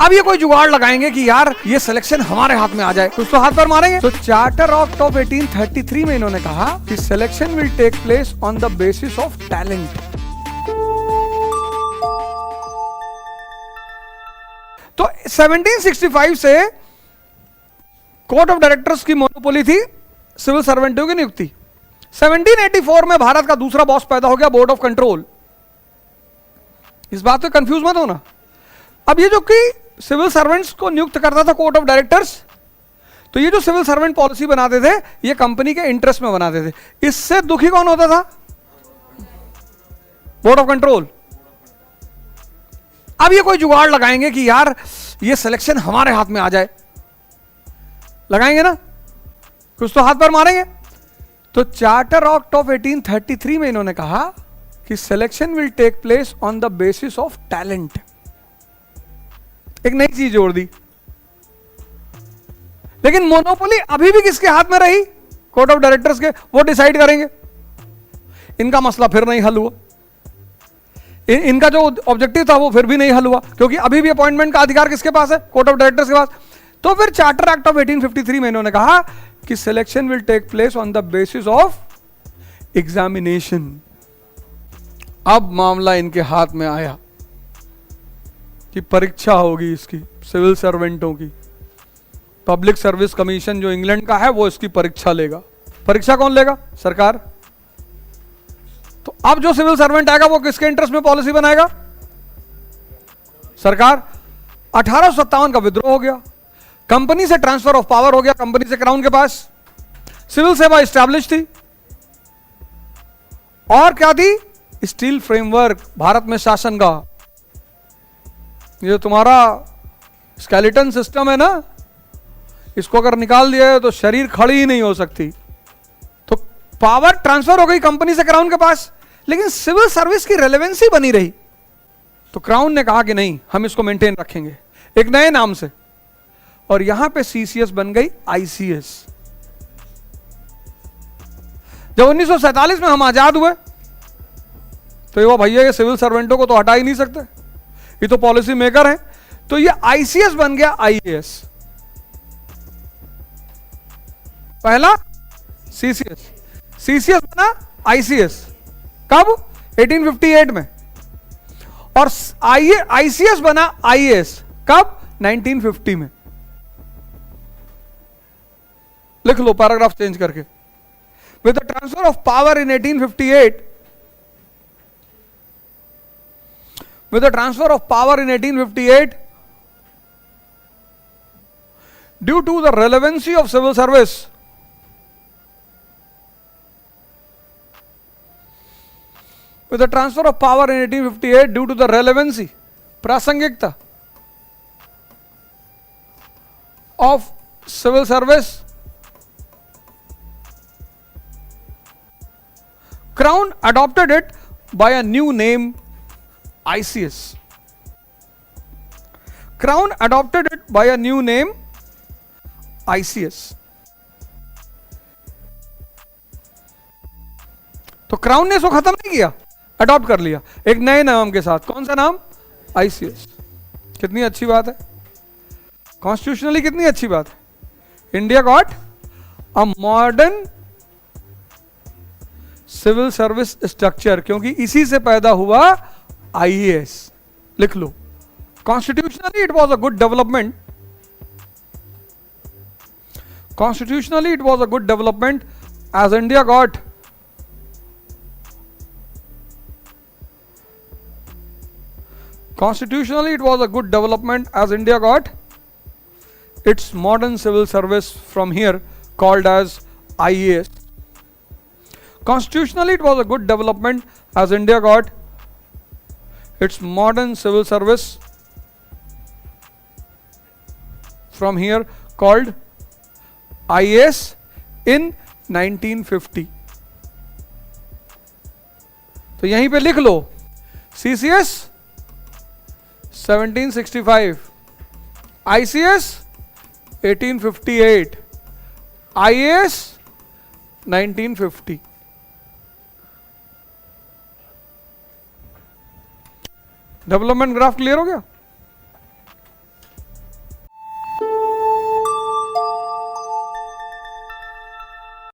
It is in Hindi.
अब ये कोई जुगाड़ लगाएंगे कि यार ये सिलेक्शन हमारे हाथ में आ जाए, कुछ तो हाथ पर मारेंगे। तो चार्टर एक्ट ऑफ 1833 में इन्होंने कहा कि selection will take place on the basis of talent. तो 1765 से कोर्ट ऑफ डायरेक्टर्स की मोनोपोली थी सिविल सर्वेंटों की नियुक्ति। 1784 में भारत का दूसरा बॉस पैदा हो गया, बोर्ड ऑफ कंट्रोल। इस बात पे कंफ्यूज मत होना। अब ये जो कि सिविल सर्वेंट्स को नियुक्त करता था कोर्ट ऑफ डायरेक्टर्स, तो ये जो सिविल सर्वेंट पॉलिसी बनाते थे ये कंपनी के इंटरेस्ट में बनाते थे। इससे दुखी कौन होता था? Board of control. अब ये कोई जुगाड़ लगाएंगे कि यार ये सिलेक्शन हमारे हाथ में आ जाए, लगाएंगे ना, कुछ तो हाथ पर मारेंगे। तो चार्टर एक्ट ऑफ 1833 में इन्होंने कहा कि selection will take place on the basis of talent. एक नई चीज जोड़ दी। लेकिन मोनोपोली अभी भी किसके हाथ में रही? कोर्ट ऑफ डायरेक्टर्स के। वो डिसाइड करेंगे। इनका मसला फिर नहीं हल हुआ। इनका जो ऑब्जेक्टिव था वो फिर भी नहीं हल हुआ, क्योंकि अभी भी अपॉइंटमेंट का अधिकार किसके पास है? कोर्ट ऑफ डायरेक्टर्स के पास। तो फिर चार्टर एक्ट ऑफ 1853 में इन्होंने कहा कि selection will take place on the basis of examination. अब मामला इनके हाथ में आया कि परीक्षा होगी इसकी, सिविल सर्वेंटों की। पब्लिक सर्विस कमीशन जो इंग्लैंड का है वो इसकी परीक्षा लेगा। परीक्षा कौन लेगा? सरकार। तो अब जो सिविल सर्वेंट आएगा वो किसके इंटरेस्ट में पॉलिसी बनाएगा? सरकार। 1857 का विद्रोह हो गया, कंपनी से ट्रांसफर ऑफ पावर हो गया, कंपनी से क्राउन के पास। सिविल सेवा एस्टैब्लिश थी। और क्या थी? स्टील फ्रेमवर्क, भारत में शासन का। ये तुम्हारा स्केलेटन सिस्टम है ना, इसको अगर निकाल दिया है तो शरीर खड़ी ही नहीं हो सकती। तो पावर ट्रांसफर हो गई कंपनी से क्राउन के पास, लेकिन सिविल सर्विस की रेलेवेंसी बनी रही। तो क्राउन ने कहा कि नहीं, हम इसको मेंटेन रखेंगे एक नए नाम से, और यहां पे सीसीएस बन गई आईसीएस। जब 1947 में हम आजाद हुए तो ये भैया ये सिविल सर्वेंटों को तो हटा ही नहीं सकते, ये तो पॉलिसी मेकर हैं। तो ये आईसीएस बन गया आईएएस। पहला सीसीएस, सीसीएस बना आईसीएस कब? 1858 में। और आईसीएस बना आईएएस कब? 1950 में। लिख लो पैराग्राफ चेंज करके। With the transfer of power in 1858, with the transfer of power in 1858, due to the relevancy of civil service, with the transfer of power in 1858 due to the relevancy, प्रासंगिकता of civil service, Crown adopted it by a new name, ICS. Crown adopted it by a new name, ICS. तो क्राउन ने इसको खत्म नहीं किया, अडॉप्ट कर लिया एक नए नाम के साथ। कौन सा नाम? ICS। कितनी अच्छी बात है, कॉन्स्टिट्यूशनली कितनी अच्छी बात है। India got a modern civil service structure, क्योंकि इसी से पैदा हुआ आईएएस। लिख लो, constitutionally it was a good development, constitutionally it was a good development as India got constitutionally it was a good development as India got its modern civil service from here called as IAS. Constitutionally it was a good development as India got its modern civil service from here called IAS in 1950. तो यहीं पे लिख लो CCS 1765, ICS 1858, IAS 1950। Development graph clear हो गया?